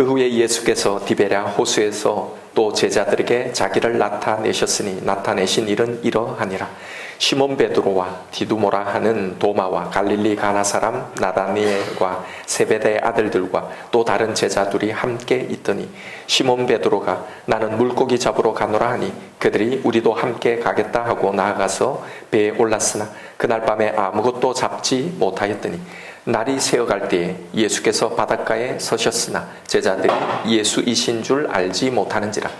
그 후에 예수께서 디베랴 호수에서 또 제자들에게 자기를 나타내신 일은 이러하니라. 시몬 베드로와 디두모라 하는 도마와 갈릴리 가나 사람 나다니엘과 세베대의 아들들과 또 다른 제자들이 함께 있더니 시몬 베드로가 나는 물고기 잡으러 가노라 하니 그들이 우리도 함께 가겠다 하고 나아가서 배에 올랐으나 그날 밤에 아무것도 잡지 못하였더니 날이 새어갈 때에 예수께서 바닷가에 서셨으나 제자들이 예수이신 줄 알지 못하는지라.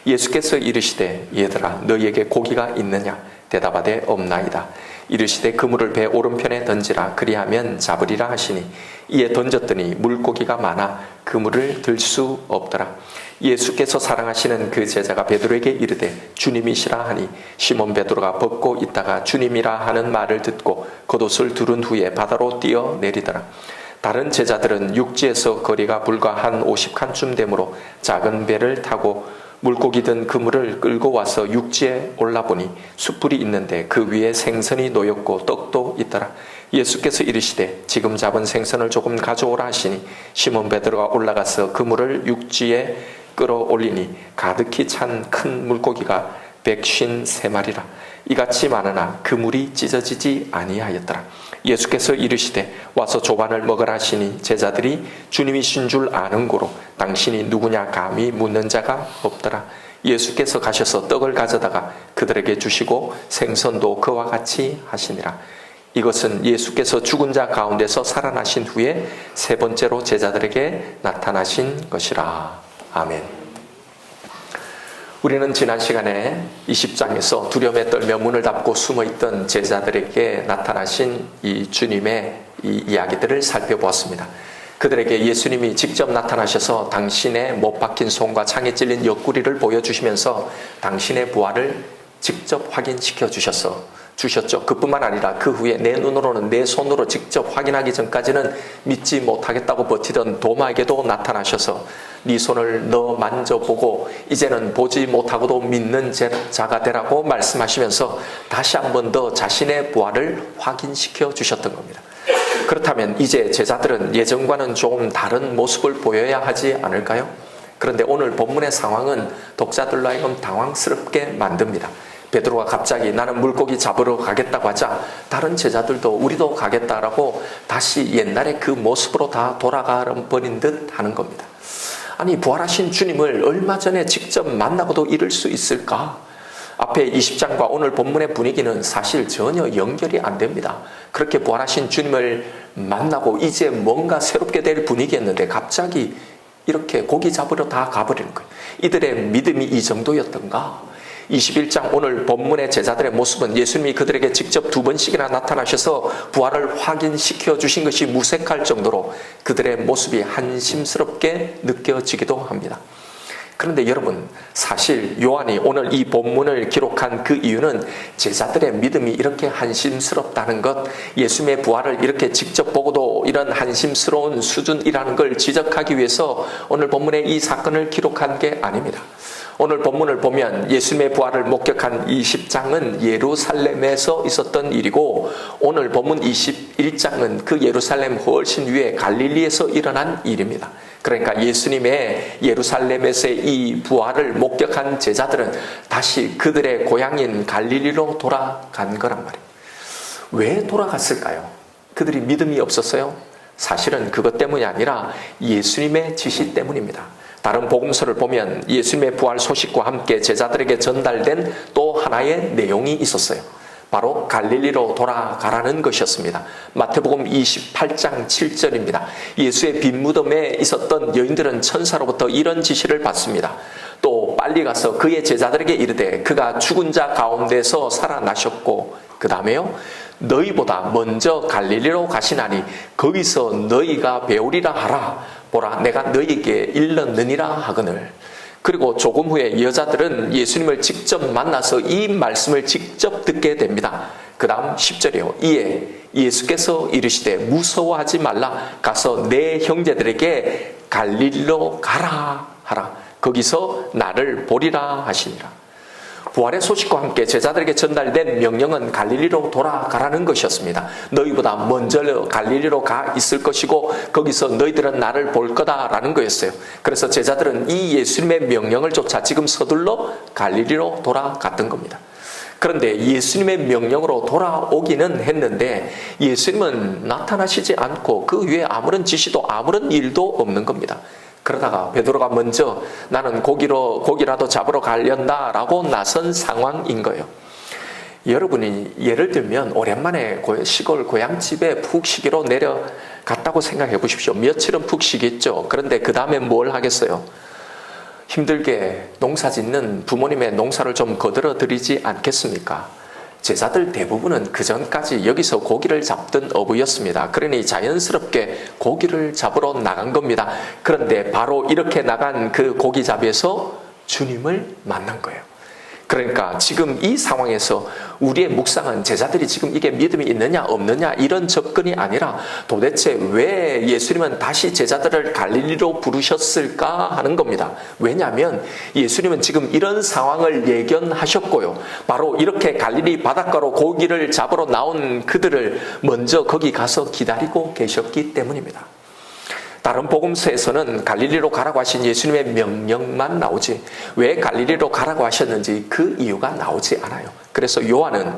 예수께서 이르시되 얘들아 너희에게 고기가 있느냐? 대답하되 없나이다. 이르시되 그물을 배 오른편에 던지라 그리하면 잡으리라 하시니 이에 던졌더니 물고기가 많아 그물을 들 수 없더라. 예수께서 사랑하시는 그 제자가 베드로에게 이르되 주님이시라 하니 시몬 베드로가 벗고 있다가 주님이라 하는 말을 듣고 겉옷을 두른 후에 바다로 뛰어내리더라. 다른 제자들은 육지에서 거리가 불과 한 50칸쯤 되므로 작은 배를 타고 물고기 든 그물을 끌고 와서 육지에 올라보니 숯불이 있는데 그 위에 생선이 놓였고 떡도 있더라. 예수께서 이르시되 지금 잡은 생선을 조금 가져오라 하시니 시몬 베드로가 올라가서 그물을 육지에 끌어올리니 가득히 찬 큰 물고기가 153마리라. 이같이 많으나 그물이 찢어지지 아니하였더라. 예수께서 이르시되 와서 조반을 먹으라 하시니 제자들이 주님이신 줄 아는 고로 당신이 누구냐 감히 묻는 자가 없더라. 예수께서 가셔서 떡을 가져다가 그들에게 주시고 생선도 그와 같이 하시니라. 이것은 예수께서 죽은 자 가운데서 살아나신 후에 세 번째로 제자들에게 나타나신 것이라. 아멘. 우리는 지난 시간에 20장에서 두려움에 떨며 문을 닫고 숨어있던 제자들에게 나타나신 이 주님의 이 이야기들을 살펴보았습니다. 그들에게 예수님이 직접 나타나셔서 당신의 못 박힌 손과 창에 찔린 옆구리를 보여주시면서 당신의 부활을 직접 확인시켜 주셨죠. 그뿐만 아니라 그 후에 내 눈으로는 내 손으로 직접 확인하기 전까지는 믿지 못하겠다고 버티던 도마에게도 나타나셔서 네 손을 너 만져보고 이제는 보지 못하고도 믿는 자가 되라고 말씀하시면서 다시 한 번 더 자신의 부활을 확인시켜 주셨던 겁니다. 그렇다면 이제 제자들은 예전과는 조금 다른 모습을 보여야 하지 않을까요? 그런데 오늘 본문의 상황은 독자들로 하여금 당황스럽게 만듭니다. 베드로가 갑자기 나는 물고기 잡으러 가겠다고 하자 다른 제자들도 우리도 가겠다라고 다시 옛날의 그 모습으로 다 돌아가 버린 듯 하는 겁니다. 아니 부활하신 주님을 얼마 전에 직접 만나고도 이럴 수 있을까? 앞에 20장과 오늘 본문의 분위기는 사실 전혀 연결이 안 됩니다. 그렇게 부활하신 주님을 만나고 이제 뭔가 새롭게 될 분위기였는데 갑자기 이렇게 고기 잡으러 다 가버리는 거예요. 이들의 믿음이 이 정도였던가? 21장 오늘 본문의 제자들의 모습은 예수님이 그들에게 직접 2번씩이나 나타나셔서 부활을 확인시켜 주신 것이 무색할 정도로 그들의 모습이 한심스럽게 느껴지기도 합니다. 그런데 여러분, 사실 요한이 오늘 이 본문을 기록한 그 이유는 제자들의 믿음이 이렇게 한심스럽다는 것, 예수님의 부활을 이렇게 직접 보고도 이런 한심스러운 수준이라는 걸 지적하기 위해서 오늘 본문의 이 사건을 기록한 게 아닙니다. 오늘 본문을 보면 예수님의 부활을 목격한 20장은 예루살렘에서 있었던 일이고 오늘 본문 21장은 그 예루살렘 훨씬 위에 갈릴리에서 일어난 일입니다. 그러니까 예수님의 예루살렘에서의 이 부활을 목격한 제자들은 다시 그들의 고향인 갈릴리로 돌아간 거란 말이에요. 왜 돌아갔을까요? 그들이 믿음이 없었어요? 사실은 그것 때문이 아니라 예수님의 지시 때문입니다. 다른 복음서를 보면 예수님의 부활 소식과 함께 제자들에게 전달된 또 하나의 내용이 있었어요. 바로 갈릴리로 돌아가라는 것이었습니다. 마태복음 28장 7절입니다. 예수의 빈 무덤에 있었던 여인들은 천사로부터 이런 지시를 받습니다. 또 빨리 가서 그의 제자들에게 이르되 그가 죽은 자 가운데서 살아나셨고 그 다음에요. 너희보다 먼저 갈릴리로 가시나니 거기서 너희가 배우리라 하라. 보라 내가 너희에게 일렀느니라 하거늘. 그리고 조금 후에 여자들은 예수님을 직접 만나서 이 말씀을 직접 듣게 됩니다. 그 다음 10절이에요. 이에 예수께서 이르시되 무서워하지 말라. 가서 내 형제들에게 갈릴리로 가라 하라. 거기서 나를 보리라 하시니라. 부활의 소식과 함께 제자들에게 전달된 명령은 갈릴리로 돌아가라는 것이었습니다. 너희보다 먼저 갈릴리로 가 있을 것이고 거기서 너희들은 나를 볼 거다라는 거였어요. 그래서 제자들은 이 예수님의 명령을 쫓아 지금 서둘러 갈릴리로 돌아갔던 겁니다. 그런데 예수님의 명령으로 돌아오기는 했는데 예수님은 나타나시지 않고 그 위에 아무런 지시도 아무런 일도 없는 겁니다. 그러다가 베드로가 먼저 나는 고기라도 잡으러 가련다라고 나선 상황인 거예요. 여러분이 예를 들면 오랜만에 시골 고향집에 푹 쉬기로 내려갔다고 생각해 보십시오. 며칠은 푹 쉬겠죠. 그런데 그 다음에 뭘 하겠어요? 힘들게 농사 짓는 부모님의 농사를 좀 거들어 드리지 않겠습니까? 제자들 대부분은 그 전까지 여기서 고기를 잡던 어부였습니다. 그러니 자연스럽게 고기를 잡으러 나간 겁니다. 그런데 바로 이렇게 나간 그 고기잡이에서 주님을 만난 거예요. 그러니까 지금 이 상황에서 우리의 묵상은 제자들이 지금 이게 믿음이 있느냐 없느냐 이런 접근이 아니라 도대체 왜 예수님은 다시 제자들을 갈릴리로 부르셨을까 하는 겁니다. 왜냐하면 예수님은 지금 이런 상황을 예견하셨고요. 바로 이렇게 갈릴리 바닷가로 고기를 잡으러 나온 그들을 먼저 거기 가서 기다리고 계셨기 때문입니다. 다른 복음서에서는 갈릴리로 가라고 하신 예수님의 명령만 나오지 왜 갈릴리로 가라고 하셨는지 그 이유가 나오지 않아요. 그래서 요한은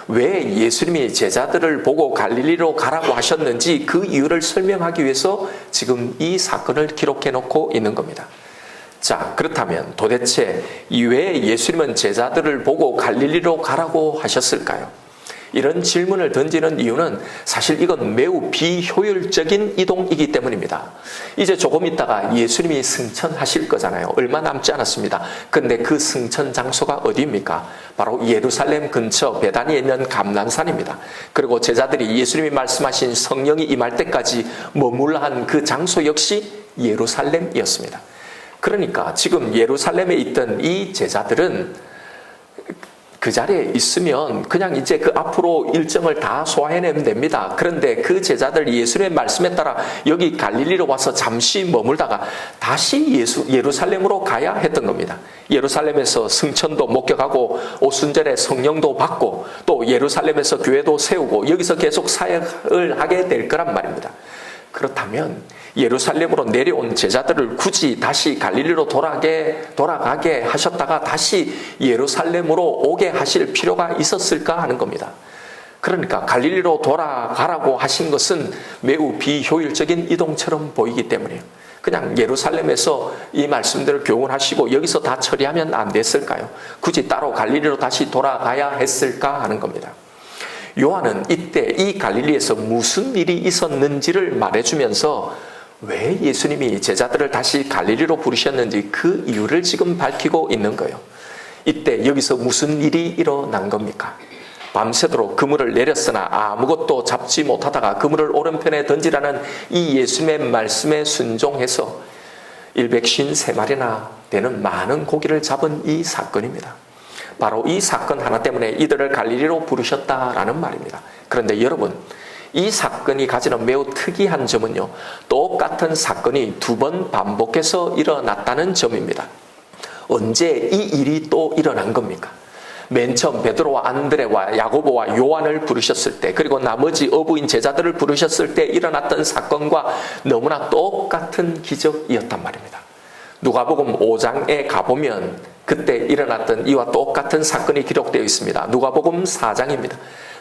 왜 예수님이 제자들을 보고 갈릴리로 가라고 하셨는지 그 이유를 설명하기 위해서 지금 이 사건을 기록해 놓고 있는 겁니다. 자, 그렇다면 도대체 왜 예수님은 제자들을 보고 갈릴리로 가라고 하셨을까요? 이런 질문을 던지는 이유는 사실 이건 매우 비효율적인 이동이기 때문입니다. 이제 조금 있다가 예수님이 승천하실 거잖아요. 얼마 남지 않았습니다. 근데 그 승천 장소가 어디입니까? 바로 예루살렘 근처 베다니에 있는 감람산입니다. 그리고 제자들이 예수님이 말씀하신 성령이 임할 때까지 머물러 한 그 장소 역시 예루살렘이었습니다. 그러니까 지금 예루살렘에 있던 이 제자들은 그 자리에 있으면 그냥 이제 그 앞으로 일정을 다 소화해내면 됩니다. 그런데 그 제자들 예수님의 말씀에 따라 여기 갈릴리로 와서 잠시 머물다가 다시 예루살렘으로 가야 했던 겁니다. 예루살렘에서 승천도 목격하고 오순절에 성령도 받고 또 예루살렘에서 교회도 세우고 여기서 계속 사역을 하게 될 거란 말입니다. 그렇다면 예루살렘으로 내려온 제자들을 굳이 다시 갈릴리로 돌아가게 하셨다가 다시 예루살렘으로 오게 하실 필요가 있었을까 하는 겁니다. 그러니까 갈릴리로 돌아가라고 하신 것은 매우 비효율적인 이동처럼 보이기 때문이에요. 그냥 예루살렘에서 이 말씀들을 교훈하시고 여기서 다 처리하면 안 됐을까요? 굳이 따로 갈릴리로 다시 돌아가야 했을까 하는 겁니다. 요한은 이때 이 갈릴리에서 무슨 일이 있었는지를 말해주면서 왜 예수님이 제자들을 다시 갈릴리로 부르셨는지 그 이유를 지금 밝히고 있는 거예요. 이때 여기서 무슨 일이 일어난 겁니까? 밤새도록 그물을 내렸으나 아무것도 잡지 못하다가 그물을 오른편에 던지라는 이 예수님의 말씀에 순종해서 153마리나 되는 많은 고기를 잡은 이 사건입니다. 바로 이 사건 하나 때문에 이들을 갈릴리로 부르셨다라는 말입니다. 그런데 여러분, 이 사건이 가지는 매우 특이한 점은요, 똑같은 사건이 두 번 반복해서 일어났다는 점입니다. 언제 이 일이 또 일어난 겁니까? 맨 처음 베드로와 안드레와 야고보와 요한을 부르셨을 때, 그리고 나머지 어부인 제자들을 부르셨을 때 일어났던 사건과 너무나 똑같은 기적이었단 말입니다. 누가복음 5장에 가보면 그때 일어났던 이와 똑같은 사건이 기록되어 있습니다. 누가복음 4장입니다.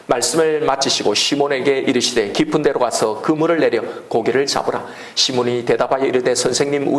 말씀을 마치시고 시몬에게 이르시되 깊은 데로 가서 그물을 내려 고기를 잡으라. 시몬이 대답하여 이르되 선생님,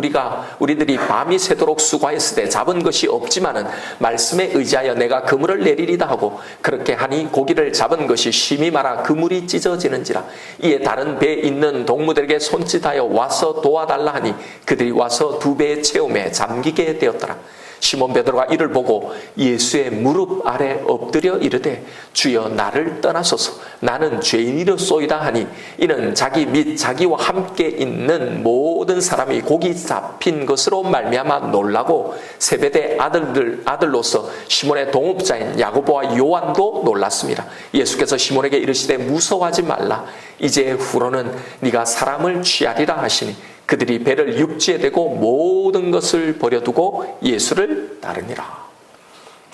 우리들이 밤이 새도록 수고하였으되 잡은 것이 없지만은 말씀에 의지하여 내가 그물을 내리리다 하고, 그렇게 하니 고기를 잡은 것이 심히 많아 그물이 찢어지는지라. 이에 다른 배에 있는 동무들에게 손짓하여 와서 도와달라 하니 그들이 와서 두 배의 체험에 잠기게 되었더라. 시몬 베드로가 이를 보고 예수의 무릎 아래 엎드려 이르되 주여 나를 떠나소서, 나는 죄인이로소이다 하니, 이는 자기 및 자기와 함께 있는 모든 사람이 고기 잡힌 것으로 말미암아 놀라고 세베대 아들로서 시몬의 동업자인 야고보와 요한도 놀랐습니다. 예수께서 시몬에게 이르시되 무서워하지 말라, 이제 후로는 네가 사람을 취하리라 하시니 그들이 배를 육지에 대고 모든 것을 버려두고 예수를 따르니라.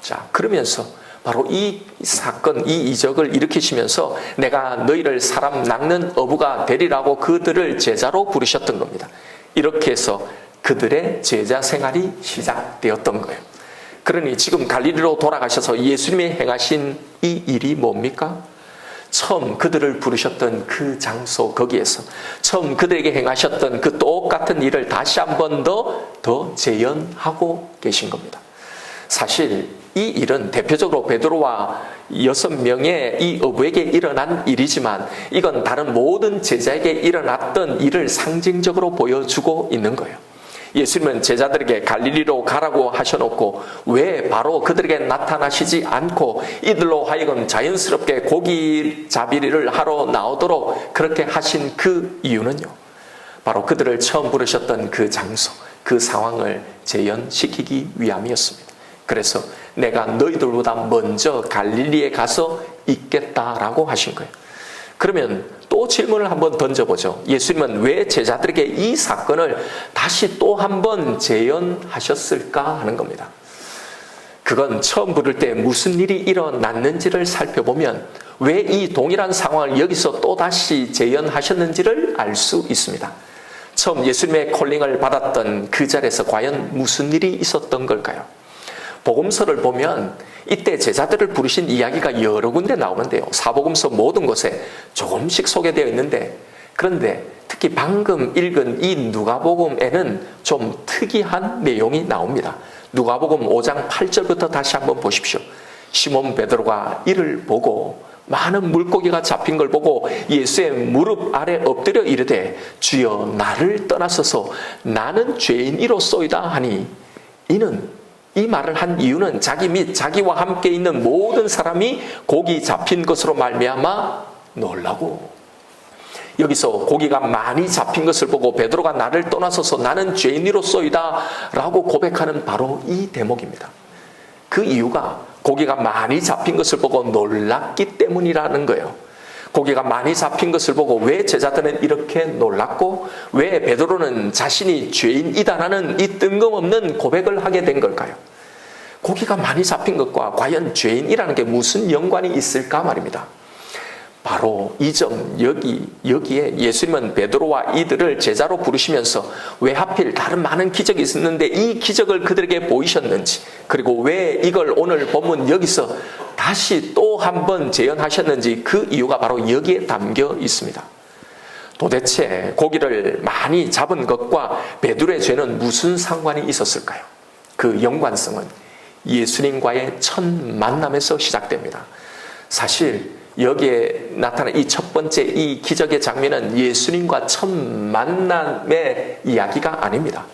자, 그러면서 바로 이 사건, 이 이적을 일으키시면서 내가 너희를 사람 낚는 어부가 되리라고 그들을 제자로 부르셨던 겁니다. 이렇게 해서 그들의 제자 생활이 시작되었던 거예요. 그러니 지금 갈릴리로 돌아가셔서 예수님이 행하신 이 일이 뭡니까? 처음 그들을 부르셨던 그 장소, 거기에서 처음 그들에게 행하셨던 그 똑같은 일을 다시 한 번 더 재현하고 계신 겁니다. 사실 이 일은 대표적으로 베드로와 6명의 이 어부에게 일어난 일이지만 이건 다른 모든 제자에게 일어났던 일을 상징적으로 보여주고 있는 거예요. 예수님은 제자들에게 갈릴리로 가라고 하셔놓고 왜 바로 그들에게 나타나시지 않고 이들로 하여금 자연스럽게 고기잡이를 하러 나오도록 그렇게 하신 그 이유는요, 바로 그들을 처음 부르셨던 그 장소, 그 상황을 재현시키기 위함이었습니다. 그래서 내가 너희들보다 먼저 갈릴리에 가서 있겠다라고 하신 거예요. 그러면 또 질문을 한번 던져보죠. 예수님은 왜 제자들에게 이 사건을 다시 또 한번 재현하셨을까 하는 겁니다. 그건 처음 부를 때 무슨 일이 일어났는지를 살펴보면 왜 이 동일한 상황을 여기서 또다시 재현하셨는지를 알 수 있습니다. 처음 예수님의 콜링을 받았던 그 자리에서 과연 무슨 일이 있었던 걸까요? 복음서를 보면 이때 제자들을 부르신 이야기가 여러 군데 나오는데요. 사복음서 모든 곳에 조금씩 소개되어 있는데, 그런데 특히 방금 읽은 이 누가복음에는 좀 특이한 내용이 나옵니다. 누가복음 5장 8절부터 다시 한번 보십시오. 시몬 베드로가 이를 보고 많은 물고기가 잡힌 걸 보고 예수의 무릎 아래 엎드려 이르되 주여 나를 떠나소서 나는 죄인이로소이다 하니, 이는 이 말을 한 이유는 자기 및 자기와 함께 있는 모든 사람이 고기 잡힌 것으로 말미암아 놀라고, 여기서 고기가 많이 잡힌 것을 보고 베드로가 나를 떠나서서 나는 죄인이로소이다 라고 고백하는 바로 이 대목입니다. 그 이유가 고기가 많이 잡힌 것을 보고 놀랐기 때문이라는 거예요. 고기가 많이 잡힌 것을 보고 왜 제자들은 이렇게 놀랐고 왜 베드로는 자신이 죄인이다라는 이 뜬금없는 고백을 하게 된 걸까요? 고기가 많이 잡힌 것과 과연 죄인이라는 게 무슨 연관이 있을까 말입니다. 바로 이 점, 여기에 예수님은 베드로와 이들을 제자로 부르시면서 왜 하필 다른 많은 기적이 있었는데 이 기적을 그들에게 보이셨는지, 그리고 왜 이걸 오늘 본문 여기서 다시 또 한 번 재현하셨는지, 그 이유가 바로 여기에 담겨 있습니다. 도대체 고기를 많이 잡은 것과 베드로의 죄는 무슨 상관이 있었을까요? 그 연관성은 예수님과의 첫 만남에서 시작됩니다. 사실 여기에 나타난 이 첫 번째 이 기적의 장면은 예수님과 첫 만남의 이야기가 아닙니다.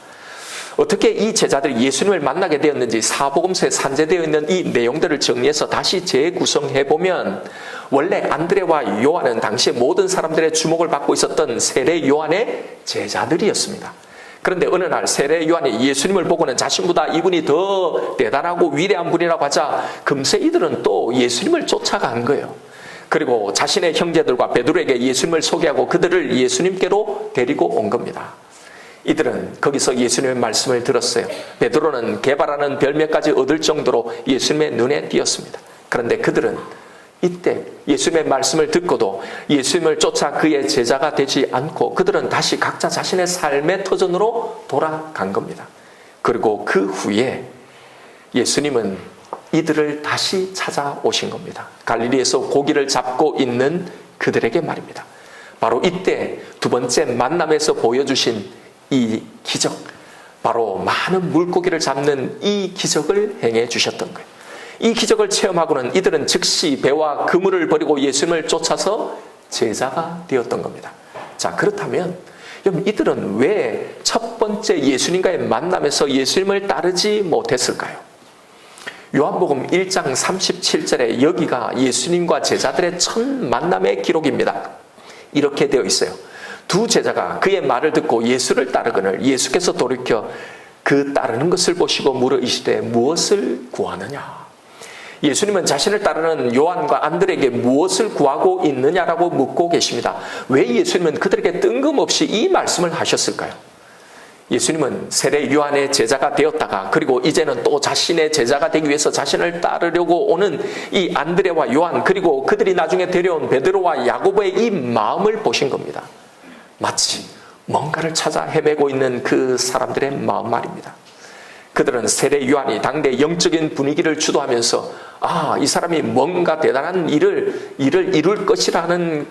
어떻게 이 제자들이 예수님을 만나게 되었는지 사복음서에 산재되어 있는 이 내용들을 정리해서 다시 재구성해보면, 원래 안드레와 요한은 당시에 모든 사람들의 주목을 받고 있었던 세례 요한의 제자들이었습니다. 그런데 어느 날 세례 요한이 예수님을 보고는 자신보다 이분이 더 대단하고 위대한 분이라고 하자 금세 이들은 또 예수님을 쫓아간 거예요. 그리고 자신의 형제들과 베드로에게 예수님을 소개하고 그들을 예수님께로 데리고 온 겁니다. 이들은 거기서 예수님의 말씀을 들었어요. 베드로는 개발하는 별명까지 얻을 정도로 예수님의 눈에 띄었습니다. 그런데 그들은 이때 예수님의 말씀을 듣고도 예수님을 쫓아 그의 제자가 되지 않고 그들은 다시 각자 자신의 삶의 터전으로 돌아간 겁니다. 그리고 그 후에 예수님은 이들을 다시 찾아오신 겁니다. 갈릴리에서 고기를 잡고 있는 그들에게 말입니다. 바로 이때 두 번째 만남에서 보여주신 이 기적, 바로 많은 물고기를 잡는 이 기적을 행해 주셨던 거예요. 이 기적을 체험하고는 이들은 즉시 배와 그물을 버리고 예수님을 쫓아서 제자가 되었던 겁니다. 자, 그렇다면 이들은 왜 첫 번째 예수님과의 만남에서 예수님을 따르지 못했을까요? 요한복음 1장 37절에 여기가 예수님과 제자들의 첫 만남의 기록입니다. 이렇게 되어 있어요. 두 제자가 그의 말을 듣고 예수를 따르거늘 예수께서 돌이켜 그 따르는 것을 보시고 물어 이르시되 무엇을 구하느냐? 예수님은 자신을 따르는 요한과 안드레에게 무엇을 구하고 있느냐라고 묻고 계십니다. 왜 예수님은 그들에게 뜬금없이 이 말씀을 하셨을까요? 예수님은 세례 요한의 제자가 되었다가 그리고 이제는 또 자신의 제자가 되기 위해서 자신을 따르려고 오는 이 안드레와 요한, 그리고 그들이 나중에 데려온 베드로와 야고보의 이 마음을 보신 겁니다. 마치 뭔가를 찾아 헤매고 있는 그 사람들의 마음 말입니다. 그들은 세례 요한이 당대 영적인 분위기를 주도하면서 이 사람이 뭔가 대단한 일을 이룰 것이라는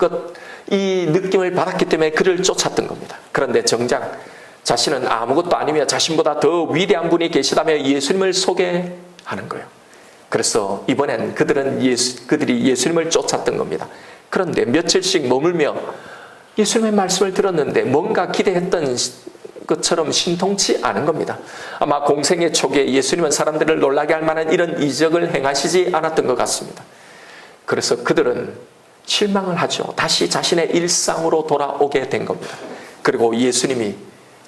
이 느낌을 받았기 때문에 그를 쫓았던 겁니다. 그런데 정작 자신은 아무것도 아니며 자신보다 더 위대한 분이 계시다며 예수님을 소개하는 거예요. 그래서 이번엔 그들이 예수님을 쫓았던 겁니다. 그런데 며칠씩 머물며 예수님의 말씀을 들었는데 뭔가 기대했던 것처럼 신통치 않은 겁니다. 아마 공생의 초기에 예수님은 사람들을 놀라게 할 만한 이런 이적을 행하시지 않았던 것 같습니다. 그래서 그들은 실망을 하죠. 다시 자신의 일상으로 돌아오게 된 겁니다. 그리고 예수님이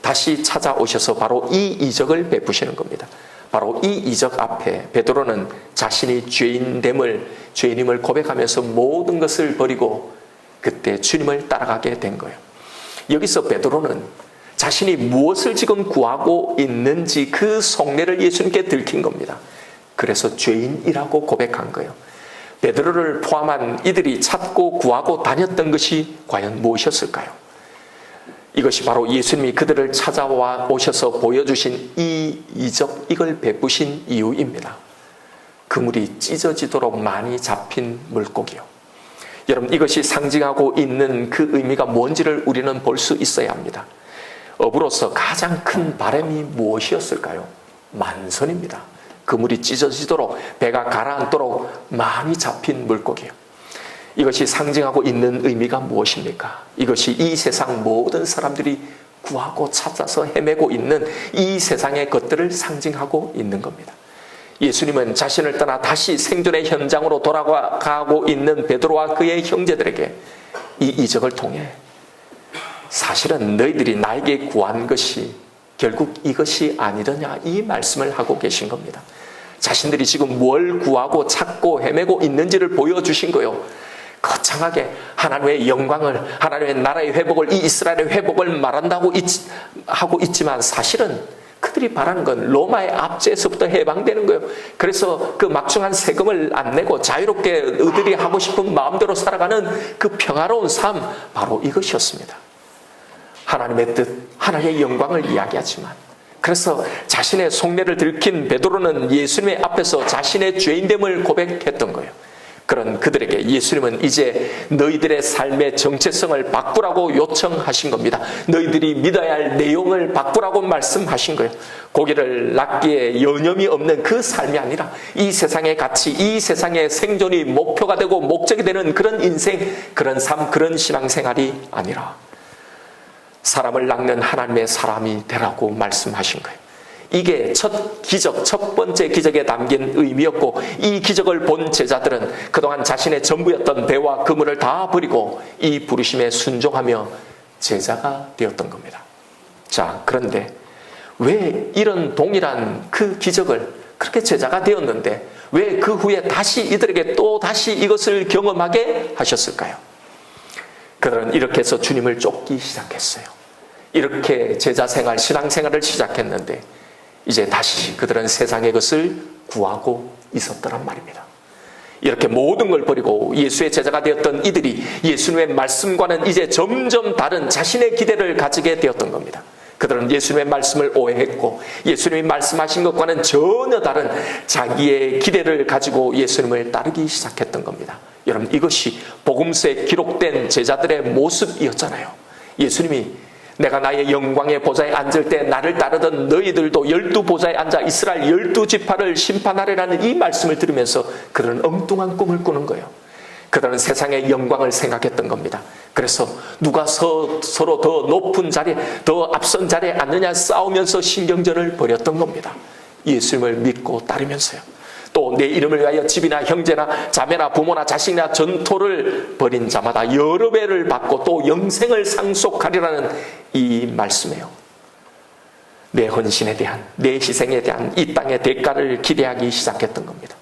다시 찾아오셔서 바로 이 이적을 베푸시는 겁니다. 바로 이 이적 앞에 베드로는 자신이 죄인임을 고백하면서 모든 것을 버리고 그때 주님을 따라가게 된 거예요. 여기서 베드로는 자신이 무엇을 지금 구하고 있는지 그 속내를 예수님께 들킨 겁니다. 그래서 죄인이라고 고백한 거예요. 베드로를 포함한 이들이 찾고 구하고 다녔던 것이 과연 무엇이었을까요? 이것이 바로 예수님이 그들을 찾아와 오셔서 보여주신 이 이적, 이걸 베푸신 이유입니다. 그물이 찢어지도록 많이 잡힌 물고기요. 여러분, 이것이 상징하고 있는 그 의미가 뭔지를 우리는 볼 수 있어야 합니다. 어부로서 가장 큰 바람이 무엇이었을까요? 만선입니다. 그물이 찢어지도록, 배가 가라앉도록 많이 잡힌 물고기요. 이것이 상징하고 있는 의미가 무엇입니까? 이것이 이 세상 모든 사람들이 구하고 찾아서 헤매고 있는 이 세상의 것들을 상징하고 있는 겁니다. 예수님은 자신을 떠나 다시 생존의 현장으로 돌아가고 있는 베드로와 그의 형제들에게 이 이적을 통해 사실은 너희들이 나에게 구한 것이 결국 이것이 아니더냐, 이 말씀을 하고 계신 겁니다. 자신들이 지금 뭘 구하고 찾고 헤매고 있는지를 보여주신 거예요. 거창하게 하나님의 영광을, 하나님의 나라의 회복을, 이 이스라엘의 회복을 말한다고 하고 있지만 사실은 그들이 바라는 건 로마의 압제에서부터 해방되는 거예요. 그래서 그 막중한 세금을 안 내고 자유롭게 그들이 하고 싶은 마음대로 살아가는 그 평화로운 삶, 바로 이것이었습니다. 하나님의 뜻, 하나님의 영광을 이야기하지만, 그래서 자신의 속내를 들킨 베드로는 예수님의 앞에서 자신의 죄인됨을 고백했던 거예요. 그런 그들에게 예수님은 이제 너희들의 삶의 정체성을 바꾸라고 요청하신 겁니다. 너희들이 믿어야 할 내용을 바꾸라고 말씀하신 거예요. 고기를 낚기에 여념이 없는 그 삶이 아니라 이 세상의 가치, 이 세상의 생존이 목표가 되고 목적이 되는 그런 인생, 그런 삶, 그런 신앙생활이 아니라 사람을 낚는 하나님의 사람이 되라고 말씀하신 거예요. 이게 첫 기적, 첫 번째 기적에 담긴 의미였고, 이 기적을 본 제자들은 그동안 자신의 전부였던 배와 그물을 다 버리고 이 부르심에 순종하며 제자가 되었던 겁니다. 자, 그런데 왜 이런 동일한 그 기적을, 그렇게 제자가 되었는데 왜 그 후에 다시 이들에게 또 다시 이것을 경험하게 하셨을까요? 그들은 이렇게 해서 주님을 쫓기 시작했어요. 이렇게 제자생활, 신앙생활을 시작했는데 이제 다시 그들은 세상의 것을 구하고 있었더란 말입니다. 이렇게 모든 걸 버리고 예수의 제자가 되었던 이들이 예수님의 말씀과는 이제 점점 다른 자신의 기대를 가지게 되었던 겁니다. 그들은 예수님의 말씀을 오해했고 예수님이 말씀하신 것과는 전혀 다른 자기의 기대를 가지고 예수님을 따르기 시작했던 겁니다. 여러분, 이것이 복음서에 기록된 제자들의 모습이었잖아요. 예수님이 내가 나의 영광의 보좌에 앉을 때 나를 따르던 너희들도 12보좌에 앉아 이스라엘 12지파를 심판하리라는 이 말씀을 들으면서 그들은 엉뚱한 꿈을 꾸는 거예요. 그들은 세상의 영광을 생각했던 겁니다. 그래서 누가 서로 더 높은 자리에, 더 앞선 자리에 앉느냐 싸우면서 신경전을 벌였던 겁니다. 예수님을 믿고 따르면서요. 또 내 이름을 위하여 집이나 형제나 자매나 부모나 자식이나 전토를 벌인 자마다 여러 배를 받고 또 영생을 상속하리라는 이 말씀이에요. 내 헌신에 대한, 내 희생에 대한 이 땅의 대가를 기대하기 시작했던 겁니다.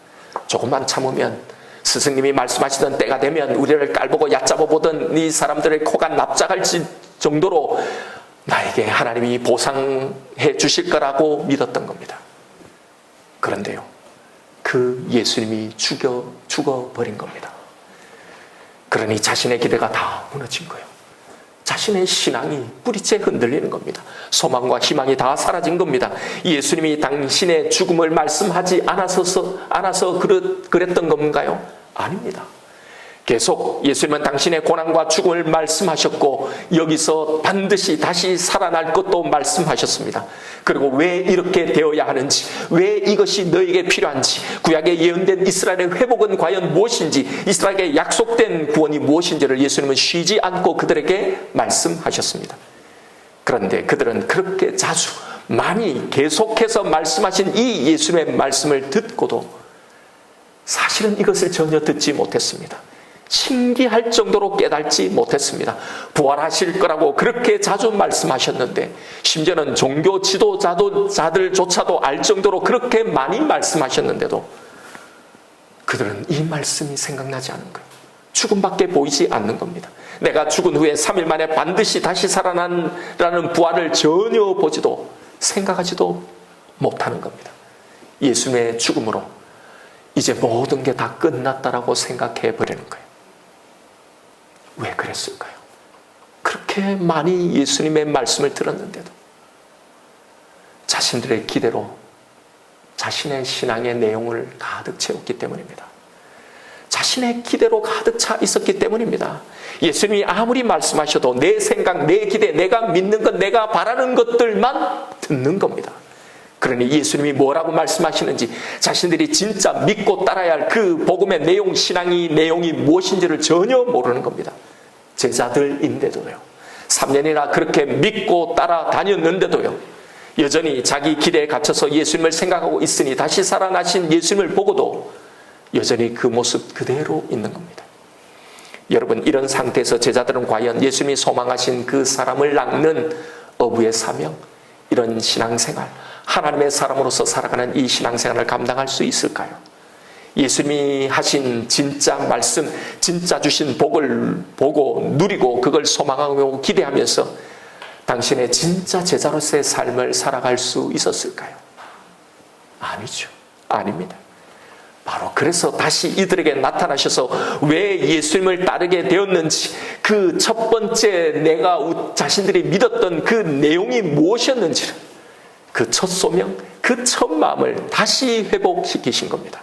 조금만 참으면, 스승님이 말씀하시던 때가 되면 우리를 깔보고 얕잡아 보던 이 사람들의 코가 납작할 정도로 나에게 하나님이 보상해 주실 거라고 믿었던 겁니다. 그런데요, 그 예수님이 죽어버린 겁니다. 그러니 자신의 기대가 다 무너진 거예요. 자신의 신앙이 뿌리째 흔들리는 겁니다. 소망과 희망이 다 사라진 겁니다. 예수님이 당신의 죽음을 말씀하지 않아서 그랬던 건가요? 아닙니다. 계속 예수님은 당신의 고난과 죽음을 말씀하셨고 여기서 반드시 다시 살아날 것도 말씀하셨습니다. 그리고 왜 이렇게 되어야 하는지, 왜 이것이 너에게 필요한지, 구약에 예언된 이스라엘의 회복은 과연 무엇인지, 이스라엘에게 약속된 구원이 무엇인지를 예수님은 쉬지 않고 그들에게 말씀하셨습니다. 그런데 그들은 그렇게 자주 많이 계속해서 말씀하신 이 예수님의 말씀을 듣고도 사실은 이것을 전혀 듣지 못했습니다. 신기할 정도로 깨닫지 못했습니다. 부활하실 거라고 그렇게 자주 말씀하셨는데, 심지어는 종교 지도자들조차도 알 정도로 그렇게 많이 말씀하셨는데도 그들은 이 말씀이 생각나지 않은 거예요. 죽음밖에 보이지 않는 겁니다. 내가 죽은 후에 3일 만에 반드시 다시 살아난다는 부활을 전혀 보지도 생각하지도 못하는 겁니다. 예수님의 죽음으로 이제 모든 게 다 끝났다라고 생각해 버리는 거예요. 왜 그랬을까요? 그렇게 많이 예수님의 말씀을 들었는데도 자신들의 기대로 자신의 신앙의 내용을 가득 채웠기 때문입니다. 자신의 기대로 가득 차 있었기 때문입니다. 예수님이 아무리 말씀하셔도 내 생각, 내 기대, 내가 믿는 것, 내가 바라는 것들만 듣는 겁니다. 그러니 예수님이 뭐라고 말씀하시는지, 자신들이 진짜 믿고 따라야 할 그 복음의 내용, 신앙의 내용이 무엇인지를 전혀 모르는 겁니다. 제자들인데도요, 3년이나 그렇게 믿고 따라다녔는데도요, 여전히 자기 기대에 갇혀서 예수님을 생각하고 있으니 다시 살아나신 예수님을 보고도 여전히 그 모습 그대로 있는 겁니다. 여러분, 이런 상태에서 제자들은 과연 예수님이 소망하신 그 사람을 낚는 어부의 사명, 이런 신앙생활, 하나님의 사람으로서 살아가는 이 신앙생활을 감당할 수 있을까요? 예수님이 하신 진짜 말씀, 진짜 주신 복을 보고 누리고 그걸 소망하고 기대하면서 당신의 진짜 제자로서의 삶을 살아갈 수 있었을까요? 아니죠. 아닙니다. 바로 그래서 다시 이들에게 나타나셔서 왜 예수님을 따르게 되었는지, 그 첫 번째 내가 자신들이 믿었던 그 내용이 무엇이었는지를, 그 첫 소명, 그 첫 마음을 다시 회복시키신 겁니다.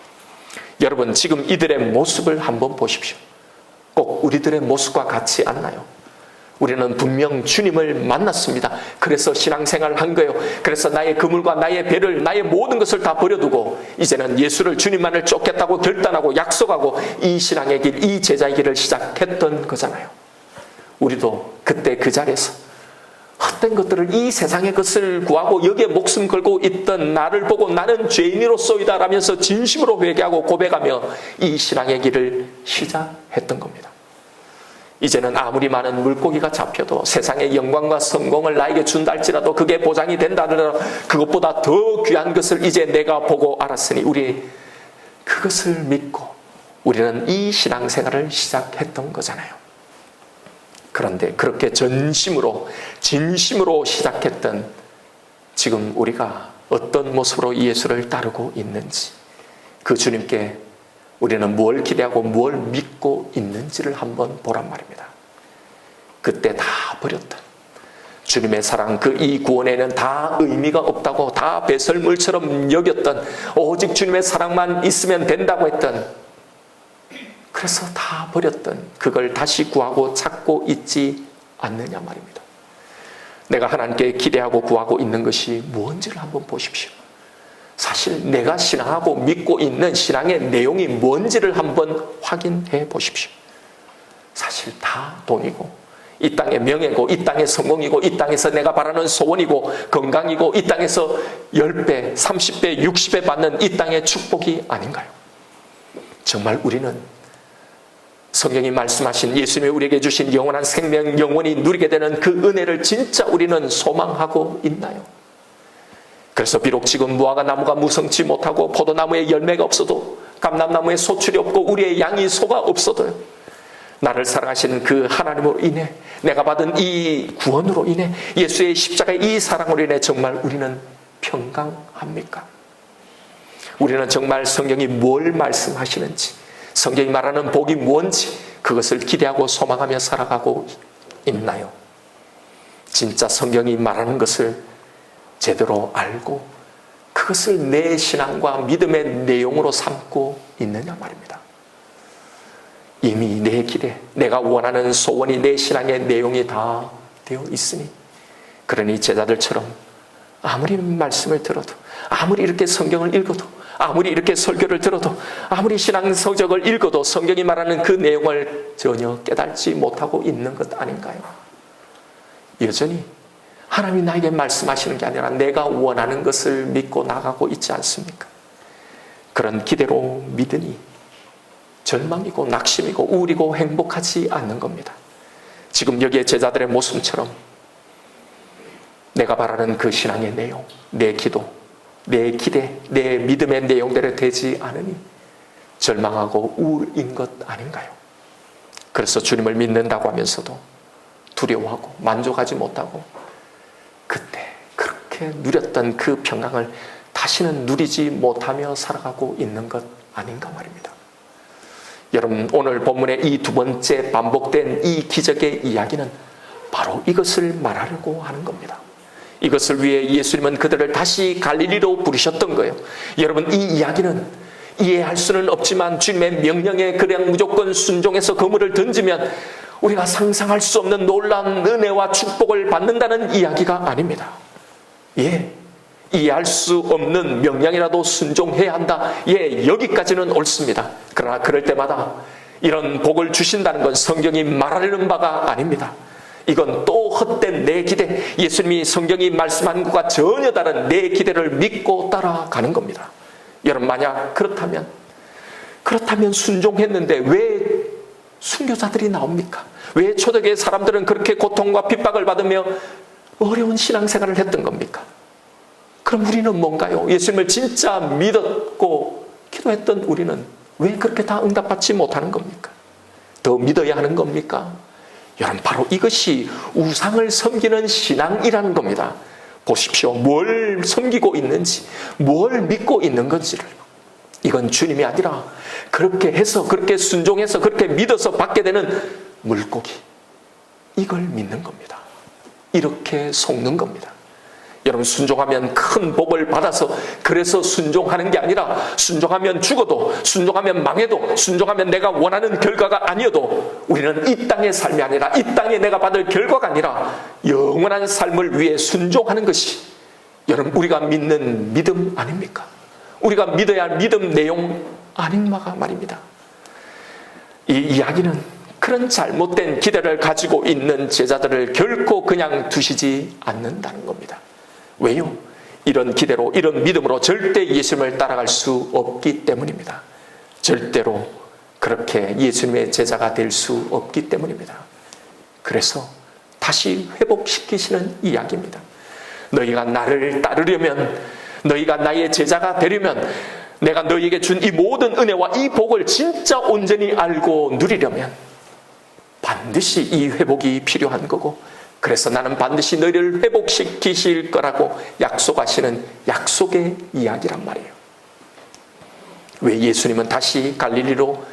여러분, 지금 이들의 모습을 한번 보십시오. 꼭 우리들의 모습과 같지 않나요? 우리는 분명 주님을 만났습니다. 그래서 신앙생활을 한 거예요. 그래서 나의 그물과 나의 배를, 나의 모든 것을 다 버려두고 이제는 예수를, 주님만을 쫓겠다고 결단하고 약속하고 이 신앙의 길, 이 제자의 길을 시작했던 거잖아요. 우리도 그때 그 자리에서 헛된 것들을, 이 세상의 것을 구하고 여기에 목숨 걸고 있던 나를 보고 나는 죄인으로서이다 라면서 진심으로 회개하고 고백하며 이 신앙의 길을 시작했던 겁니다. 이제는 아무리 많은 물고기가 잡혀도, 세상의 영광과 성공을 나에게 준다 할지라도, 그게 보장이 된다 하더라도 그것보다 더 귀한 것을 이제 내가 보고 알았으니 우리 그것을 믿고 우리는 이 신앙생활을 시작했던 거잖아요. 그런데 그렇게 진심으로 시작했던 지금 우리가 어떤 모습으로 예수를 따르고 있는지, 그 주님께 우리는 뭘 기대하고 뭘 믿고 있는지를 한번 보란 말입니다. 그때 다 버렸던 주님의 사랑, 그 이 구원에는 다 의미가 없다고 다 배설물처럼 여겼던, 오직 주님의 사랑만 있으면 된다고 했던, 그래서 다 버렸던 그걸 다시 구하고 찾고 있지 않느냐 말입니다. 내가 하나님께 기대하고 구하고 있는 것이 무엇인지를 한번 보십시오. 사실 내가 신앙하고 믿고 있는 신앙의 내용이 뭔지를 한번 확인해 보십시오. 사실 다 돈이고, 이 땅의 명예고, 이 땅의 성공이고, 이 땅에서 내가 바라는 소원이고, 건강이고, 이 땅에서 10배, 30배, 60배 받는 이 땅의 축복이 아닌가요? 정말 우리는 성경이 말씀하신 예수님이 우리에게 주신 영원한 생명, 영원히 누리게 되는 그 은혜를 진짜 우리는 소망하고 있나요? 그래서 비록 지금 무화과 나무가 무성치 못하고 포도나무에 열매가 없어도, 감람나무에 소출이 없고 우리의 양이 소가 없어도요, 나를 사랑하시는 그 하나님으로 인해 내가 받은 이 구원으로 인해, 예수의 십자가의 이 사랑으로 인해 정말 우리는 평강합니까? 우리는 정말 성경이 뭘 말씀하시는지, 성경이 말하는 복이 뭔지 그것을 기대하고 소망하며 살아가고 있나요? 진짜 성경이 말하는 것을 제대로 알고 그것을 내 신앙과 믿음의 내용으로 삼고 있느냐 말입니다. 이미 내 길에 내가 원하는 소원이 내 신앙의 내용이 다 되어 있으니, 그러니 제자들처럼 아무리 말씀을 들어도, 아무리 이렇게 성경을 읽어도, 아무리 이렇게 설교를 들어도, 아무리 신앙 서적을 읽어도 성경이 말하는 그 내용을 전혀 깨달지 못하고 있는 것 아닌가요? 여전히 하나님이 나에게 말씀하시는 게 아니라 내가 원하는 것을 믿고 나가고 있지 않습니까? 그런 기대로 믿으니 절망이고 낙심이고 우울이고 행복하지 않는 겁니다. 지금 여기에 제자들의 모습처럼 내가 바라는 그 신앙의 내용, 내 기도, 내 기대, 내 믿음의 내용대로 되지 않으니 절망하고 우울인 것 아닌가요? 그래서 주님을 믿는다고 하면서도 두려워하고 만족하지 못하고 그때 그렇게 누렸던 그 평강을 다시는 누리지 못하며 살아가고 있는 것 아닌가 말입니다. 여러분, 오늘 본문의 이 두 번째 반복된 이 기적의 이야기는 바로 이것을 말하려고 하는 겁니다. 이것을 위해 예수님은 그들을 다시 갈릴리로 부르셨던 거예요. 여러분, 이 이야기는 이해할 수는 없지만 주님의 명령에 그냥 무조건 순종해서 그물을 던지면 우리가 상상할 수 없는 놀라운 은혜와 축복을 받는다는 이야기가 아닙니다. 예, 이해할 수 없는 명령이라도 순종해야 한다. 예, 여기까지는 옳습니다. 그러나 그럴 때마다 이런 복을 주신다는 건 성경이 말하는 바가 아닙니다. 이건 또 헛된 내 기대, 예수님이 성경이 말씀한 것과 전혀 다른 내 기대를 믿고 따라가는 겁니다. 여러분, 만약 그렇다면 순종했는데 왜 순교자들이 나옵니까? 왜 초대교회 사람들은 그렇게 고통과 핍박을 받으며 어려운 신앙생활을 했던 겁니까? 그럼 우리는 뭔가요? 예수님을 진짜 믿었고 기도했던 우리는 왜 그렇게 다 응답받지 못하는 겁니까? 더 믿어야 하는 겁니까? 여러분, 바로 이것이 우상을 섬기는 신앙이라는 겁니다. 보십시오. 뭘 섬기고 있는지, 뭘 믿고 있는 건지를. 이건 주님이 아니라 그렇게 해서, 그렇게 순종해서, 그렇게 믿어서 받게 되는 물고기, 이걸 믿는 겁니다. 이렇게 속는 겁니다. 여러분, 순종하면 큰 복을 받아서 그래서 순종하는 게 아니라, 순종하면 죽어도, 순종하면 망해도, 순종하면 내가 원하는 결과가 아니어도 우리는 이 땅의 삶이 아니라, 이 땅에 내가 받을 결과가 아니라 영원한 삶을 위해 순종하는 것이 여러분, 우리가 믿는 믿음 아닙니까? 우리가 믿어야 할 믿음 내용 아닌가 말입니다. 이 이야기는 그런 잘못된 기대를 가지고 있는 제자들을 결코 그냥 두시지 않는다는 겁니다. 왜요? 이런 기대로, 이런 믿음으로 절대 예수님을 따라갈 수 없기 때문입니다. 절대로 그렇게 예수님의 제자가 될 수 없기 때문입니다. 그래서 다시 회복시키시는 이야기입니다. 너희가 나를 따르려면, 너희가 나의 제자가 되려면, 내가 너희에게 준 이 모든 은혜와 이 복을 진짜 온전히 알고 누리려면 반드시 이 회복이 필요한 거고, 그래서 나는 반드시 너희를 회복시키실 거라고 약속하시는 약속의 이야기란 말이에요. 왜 예수님은 다시 갈릴리로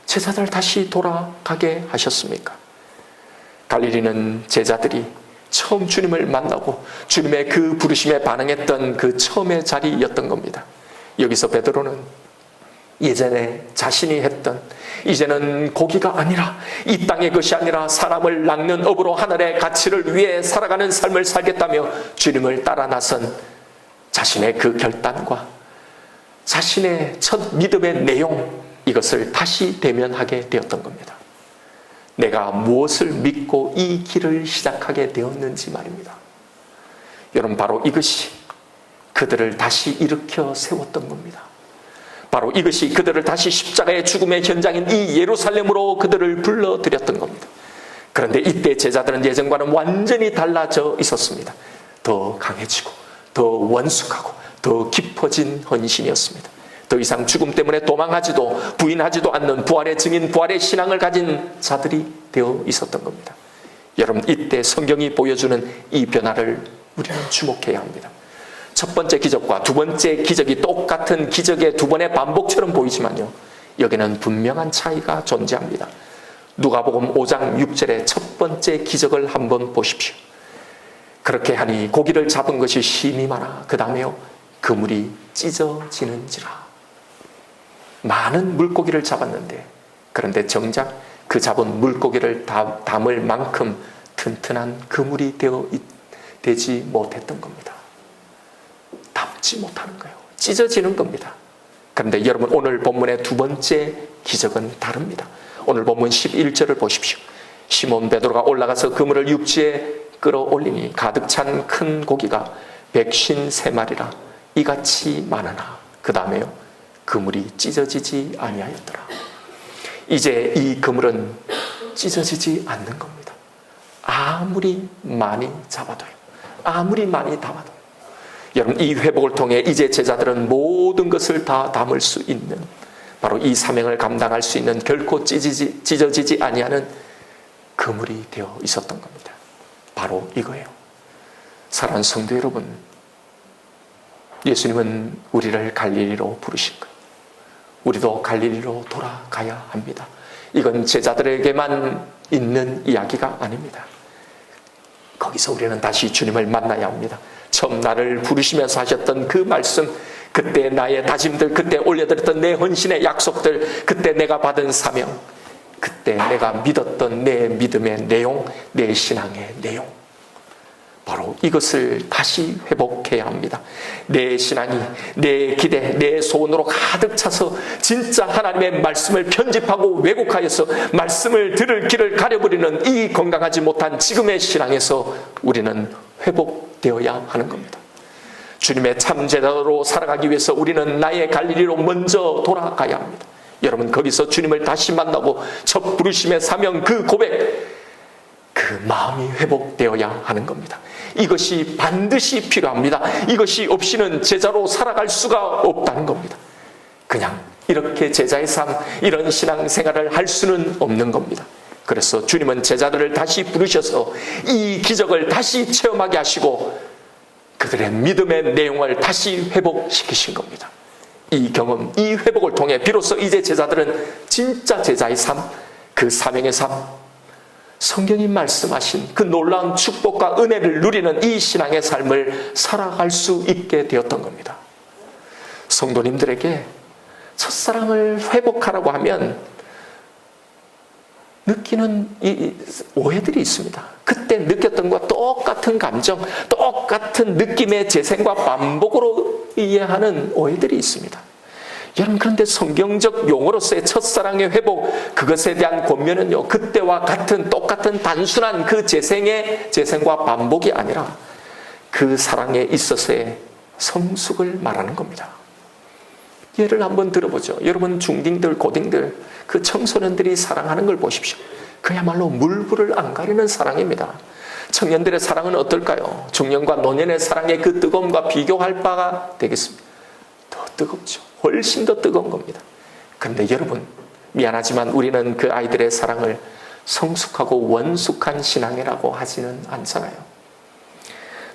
제자들 다시 돌아가게 하셨습니까? 갈릴리는 제자들이 처음 주님을 만나고 주님의 그 부르심에 반응했던 그 처음의 자리였던 겁니다. 여기서 베드로는 예전에 자신이 했던, 이제는 고기가 아니라, 이 땅의 것이 아니라 사람을 낚는 업으로 하늘의 가치를 위해 살아가는 삶을 살겠다며 주님을 따라 나선 자신의 그 결단과 자신의 첫 믿음의 내용, 이것을 다시 대면하게 되었던 겁니다. 내가 무엇을 믿고 이 길을 시작하게 되었는지 말입니다. 여러분, 바로 이것이 그들을 다시 일으켜 세웠던 겁니다. 바로 이것이 그들을 다시 십자가의 죽음의 현장인 이 예루살렘으로 그들을 불러들였던 겁니다. 그런데 이때 제자들은 예전과는 완전히 달라져 있었습니다. 더 강해지고, 더 원숙하고, 더 깊어진 헌신이었습니다. 더 이상 죽음 때문에 도망하지도 부인하지도 않는 부활의 증인, 부활의 신앙을 가진 자들이 되어 있었던 겁니다. 여러분, 이때 성경이 보여주는 이 변화를 우리는 주목해야 합니다. 첫 번째 기적과 두 번째 기적이 똑같은 기적의 두 번의 반복처럼 보이지만요, 여기는 분명한 차이가 존재합니다. 누가복음 5장 6절의 첫 번째 기적을 한번 보십시오. 그렇게 하니 고기를 잡은 것이 심히 많아 그 다음에요, 그물이 찢어지는지라. 많은 물고기를 잡았는데, 그런데 정작 그 잡은 물고기를 담을 만큼 튼튼한 그물이 되지 못했던 겁니다. 담지 못하는 거예요. 찢어지는 겁니다. 그런데 여러분, 오늘 본문의 두 번째 기적은 다릅니다. 오늘 본문 11절을 보십시오. 시몬 베드로가 올라가서 그물을 육지에 끌어올리니 가득 찬 큰 고기가 153마리라 이같이 많으나 그 다음에요, 그물이 찢어지지 아니하였더라. 이제 이 그물은 찢어지지 않는 겁니다. 아무리 많이 잡아도요, 아무리 많이 담아도. 여러분, 이 회복을 통해 이제 제자들은 모든 것을 다 담을 수 있는, 바로 이 사명을 감당할 수 있는, 결코 찢어지지 아니하는 그물이 되어 있었던 겁니다. 바로 이거예요. 사랑하는 성도 여러분, 예수님은 우리를 갈릴리로 부르신 거예요. 우리도 갈릴리로 돌아가야 합니다. 이건 제자들에게만 있는 이야기가 아닙니다. 거기서 우리는 다시 주님을 만나야 합니다. 처음 나를 부르시면서 하셨던 그 말씀, 그때 나의 다짐들, 그때 올려드렸던 내 헌신의 약속들, 그때 내가 받은 사명, 그때 내가 믿었던 내 믿음의 내용, 내 신앙의 내용, 바로 이것을 다시 회복해야 합니다. 내 신앙이, 내 기대, 내 소원으로 가득 차서 진짜 하나님의 말씀을 편집하고 왜곡하여서 말씀을 들을 길을 가려버리는 이 건강하지 못한 지금의 신앙에서 우리는 회복되어야 하는 겁니다. 주님의 참 제자로 살아가기 위해서 우리는 나의 갈릴리로 먼저 돌아가야 합니다. 여러분, 거기서 주님을 다시 만나고 첫 부르심의 사명, 그 고백, 그 마음이 회복되어야 하는 겁니다. 이것이 반드시 필요합니다. 이것이 없이는 제자로 살아갈 수가 없다는 겁니다. 그냥 이렇게 제자의 삶, 이런 신앙생활을 할 수는 없는 겁니다. 그래서 주님은 제자들을 다시 부르셔서 이 기적을 다시 체험하게 하시고 그들의 믿음의 내용을 다시 회복시키신 겁니다. 이 경험, 이 회복을 통해 비로소 이제 제자들은 진짜 제자의 삶, 그 사명의 삶, 성경이 말씀하신 그 놀라운 축복과 은혜를 누리는 이 신앙의 삶을 살아갈 수 있게 되었던 겁니다. 성도님들에게 첫사랑을 회복하라고 하면 느끼는 이 오해들이 있습니다. 그때 느꼈던 것과 똑같은 감정, 똑같은 느낌의 재생과 반복으로 이해하는 오해들이 있습니다. 여러분, 그런데 성경적 용어로서의 첫사랑의 회복, 그것에 대한 권면은요, 그때와 같은 똑같은 단순한 그 재생과 반복이 아니라 그 사랑에 있어서의 성숙을 말하는 겁니다. 예를 한번 들어보죠. 여러분, 중딩들, 고딩들, 그 청소년들이 사랑하는 걸 보십시오. 그야말로 물불을 안 가리는 사랑입니다. 청년들의 사랑은 어떨까요? 중년과 노년의 사랑의 그 뜨거움과 비교할 바가 되겠습니다. 더 뜨겁죠. 훨씬 더 뜨거운 겁니다. 그런데 여러분, 미안하지만 우리는 그 아이들의 사랑을 성숙하고 원숙한 신앙이라고 하지는 않잖아요.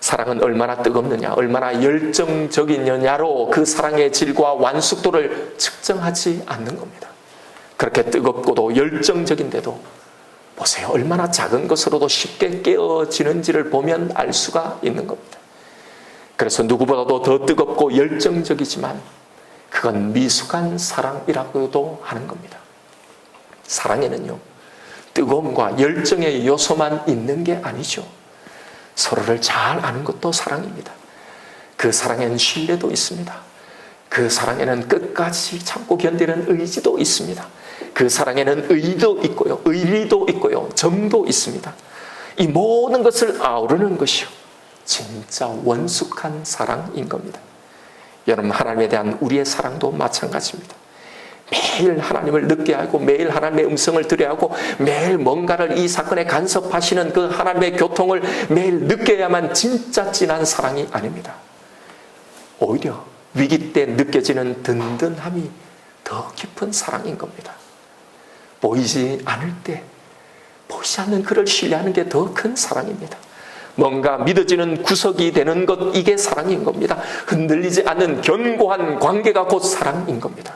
사랑은 얼마나 뜨겁느냐, 얼마나 열정적이느냐로 그 사랑의 질과 완숙도를 측정하지 않는 겁니다. 그렇게 뜨겁고도 열정적인데도 보세요. 얼마나 작은 것으로도 쉽게 깨어지는지를 보면 알 수가 있는 겁니다. 그래서 누구보다도 더 뜨겁고 열정적이지만 그건 미숙한 사랑이라고도 하는 겁니다. 사랑에는요, 뜨거움과 열정의 요소만 있는 게 아니죠. 서로를 잘 아는 것도 사랑입니다. 그 사랑에는 신뢰도 있습니다. 그 사랑에는 끝까지 참고 견디는 의지도 있습니다. 그 사랑에는 의도 있고요, 의리도 있고요, 정도 있습니다. 이 모든 것을 아우르는 것이요, 진짜 원숙한 사랑인 겁니다. 여러분, 하나님에 대한 우리의 사랑도 마찬가지입니다. 매일 하나님을 느껴 하고 매일 하나님의 음성을 들어야 하고 매일 뭔가를 이 사건에 간섭하시는 그 하나님의 교통을 매일 느껴야만 진짜 진한 사랑이 아닙니다. 오히려 위기 때 느껴지는 든든함이 더 깊은 사랑인 겁니다. 보이지 않을 때 보이지 않는 그를 신뢰하는 게 더 큰 사랑입니다. 뭔가 믿어지는 구석이 되는 것, 이게 사랑인 겁니다. 흔들리지 않는 견고한 관계가 곧 사랑인 겁니다.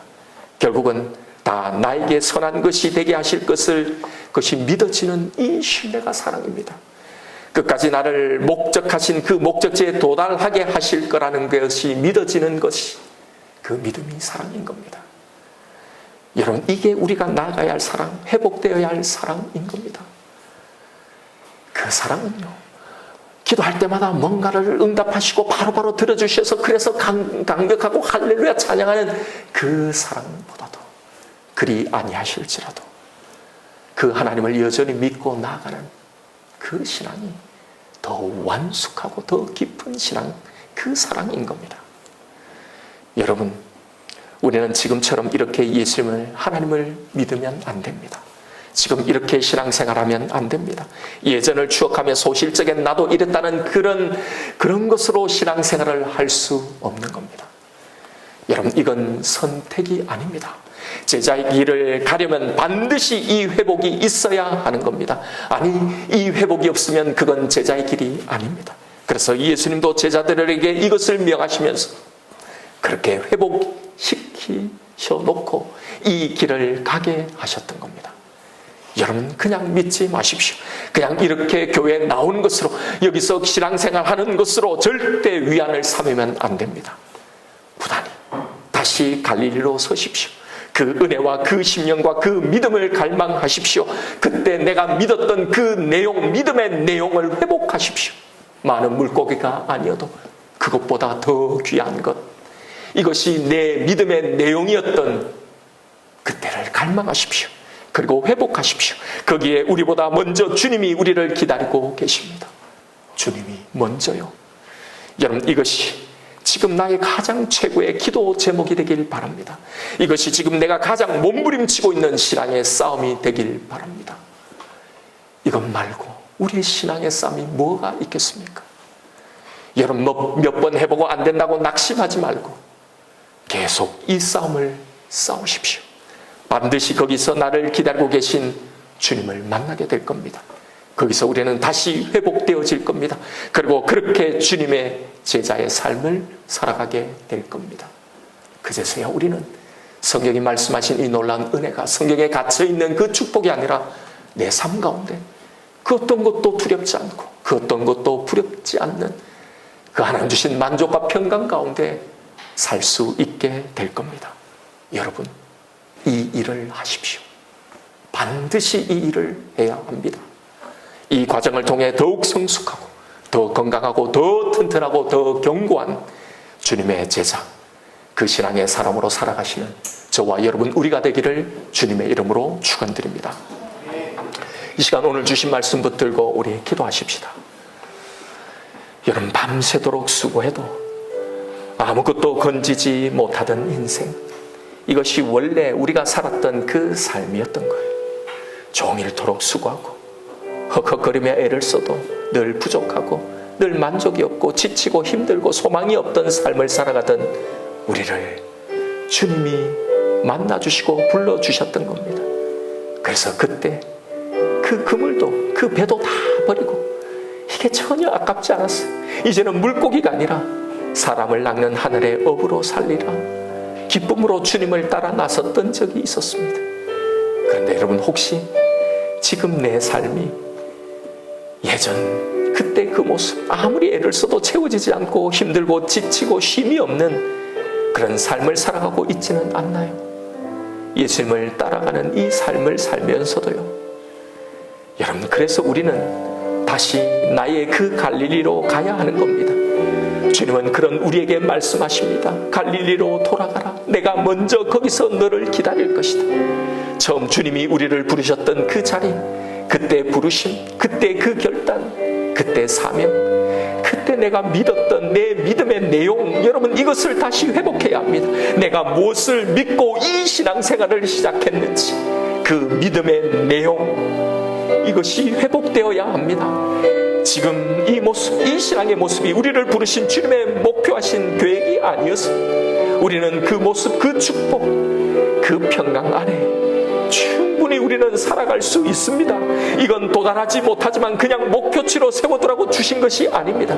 결국은 다 나에게 선한 것이 되게 하실 것이 믿어지는 이 신뢰가 사랑입니다. 끝까지 나를 목적하신 그 목적지에 도달하게 하실 거라는 것이 믿어지는 것이, 그 믿음이 사랑인 겁니다. 여러분, 이게 우리가 나아가야 할 사랑, 회복되어야 할 사랑인 겁니다. 그 사랑은요, 기도할 때마다 뭔가를 응답하시고 바로바로 들어주셔서 그래서 강력하고 할렐루야 찬양하는 그 사랑보다도, 그리 아니하실지라도 그 하나님을 여전히 믿고 나아가는 그 신앙이 더 완숙하고 더 깊은 신앙, 그 사랑인 겁니다. 여러분, 우리는 지금처럼 이렇게 예수님을, 하나님을 믿으면 안 됩니다. 지금 이렇게 신앙생활하면 안 됩니다. 예전을 추억하며 소실적인 나도 이랬다는 그런 것으로 신앙생활을 할 수 없는 겁니다. 여러분, 이건 선택이 아닙니다. 제자의 길을 가려면 반드시 이 회복이 있어야 하는 겁니다. 아니, 이 회복이 없으면 그건 제자의 길이 아닙니다. 그래서 예수님도 제자들에게 이것을 명하시면서 그렇게 회복시켜 놓고 이 길을 가게 하셨던 겁니다. 여러분, 그냥 믿지 마십시오. 그냥 이렇게 교회에 나오는 것으로, 여기서 신앙생활 하는 것으로 절대 위안을 삼으면 안 됩니다. 부단히 다시 갈릴리로 서십시오. 그 은혜와 그 심령과 그 믿음을 갈망하십시오. 그때 내가 믿었던 그 내용, 믿음의 내용을 회복하십시오. 많은 물고기가 아니어도 그것보다 더 귀한 것, 이것이 내 믿음의 내용이었던 그때를 갈망하십시오. 그리고 회복하십시오. 거기에 우리보다 먼저 주님이 우리를 기다리고 계십니다. 주님이 먼저요. 여러분, 이것이 지금 나의 가장 최고의 기도 제목이 되길 바랍니다. 이것이 지금 내가 가장 몸부림치고 있는 신앙의 싸움이 되길 바랍니다. 이것 말고 우리의 신앙의 싸움이 뭐가 있겠습니까? 여러분, 몇 번 해보고 안 된다고 낙심하지 말고 계속 이 싸움을 싸우십시오. 반드시 거기서 나를 기다리고 계신 주님을 만나게 될 겁니다. 거기서 우리는 다시 회복되어질 겁니다. 그리고 그렇게 주님의 제자의 삶을 살아가게 될 겁니다. 그제서야 우리는 성경이 말씀하신 이 놀라운 은혜가, 성경에 갇혀있는 그 축복이 아니라 내 삶 가운데 그 어떤 것도 두렵지 않고 그 어떤 것도 부럽지 않는 그 하나님 주신 만족과 평강 가운데 살 수 있게 될 겁니다. 여러분, 이 일을 하십시오. 반드시 이 일을 해야 합니다. 이 과정을 통해 더욱 성숙하고 더 건강하고 더 튼튼하고 더 견고한 주님의 제자, 그 신앙의 사람으로 살아가시는 저와 여러분, 우리가 되기를 주님의 이름으로 축원드립니다. 이 시간 오늘 주신 말씀 붙들고 우리 기도하십시다. 여러분, 밤새도록 수고해도 아무것도 건지지 못하던 인생, 이것이 원래 우리가 살았던 그 삶이었던 거예요. 종일토록 수고하고 헉헉거리며 애를 써도 늘 부족하고 늘 만족이 없고 지치고 힘들고 소망이 없던 삶을 살아가던 우리를 주님이 만나주시고 불러주셨던 겁니다. 그래서 그때 그 그물도 그 배도 다 버리고 이게 전혀 아깝지 않았어요. 이제는 물고기가 아니라 사람을 낚는 하늘의 어부로 살리라 기쁨으로 주님을 따라 나섰던 적이 있었습니다. 그런데 여러분, 혹시 지금 내 삶이 예전 그때 그 모습, 아무리 애를 써도 채워지지 않고 힘들고 지치고 쉼이 없는 그런 삶을 살아가고 있지는 않나요? 예수님을 따라가는 이 삶을 살면서도요. 여러분, 그래서 우리는 다시 나의 그 갈릴리로 가야 하는 겁니다. 주님은 그런 우리에게 말씀하십니다. 갈릴리로 돌아가라. 내가 먼저 거기서 너를 기다릴 것이다. 처음 주님이 우리를 부르셨던 그 자리, 그때 부르심, 그때 그 결단, 그때 사명, 그때 내가 믿었던 내 믿음의 내용, 여러분, 이것을 다시 회복해야 합니다. 내가 무엇을 믿고 이 신앙생활을 시작했는지 그 믿음의 내용, 이것이 회복되어야 합니다. 지금 이 모습, 이 신앙의 모습이 우리를 부르신 주님의 목표하신 계획이 아니어서 우리는 그 모습, 그 축복, 그 평강 안에 충분히 충분히 우리는 살아갈 수 있습니다. 이건 도달하지 못하지만 그냥 목표치로 세워두라고 주신 것이 아닙니다.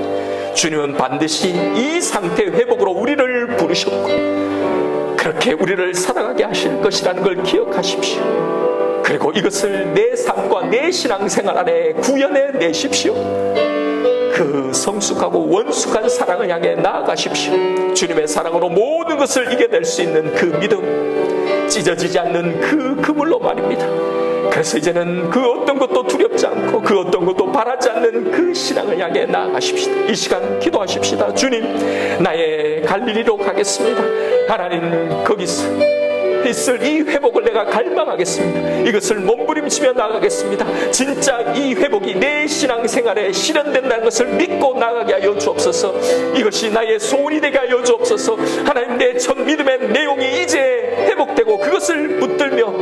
주님은 반드시 이 상태 회복으로 우리를 부르셨고 그렇게 우리를 살아가게 하실 것이라는 걸 기억하십시오. 그리고 이것을 내 삶과 내 신앙생활 안에 구현해 내십시오. 그 성숙하고 원숙한 사랑을 향해 나아가십시오. 주님의 사랑으로 모든 것을 이겨낼 수 있는 그 믿음, 찢어지지 않는 그 그물로 말입니다. 그래서 이제는 그 어떤 것도 두렵지 않고 그 어떤 것도 바라지 않는 그 신앙을 향해 나아가십시다. 이 시간 기도하십시다. 주님, 나의 갈릴리로 가겠습니다. 하나님, 거기서 있을 이 회복을 내가 갈망하겠습니다. 이것을 몸부림치며 나아가겠습니다. 진짜 이 회복이 내 신앙생활에 실현된다는 것을 믿고 나아가게 하여 주옵소서. 이것이 나의 소원이 되게 하여 주옵소서. 하나님, 내 첫 믿음의 내용이 이제 회복되고 그것을 붙들며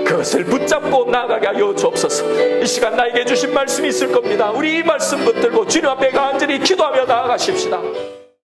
그것을 붙잡고 나아가게 하여 주옵소서. 이 시간 나에게 주신 말씀이 있을 겁니다. 우리 이 말씀 붙들고 주님 앞에 간절히 기도하며 나아가십시다.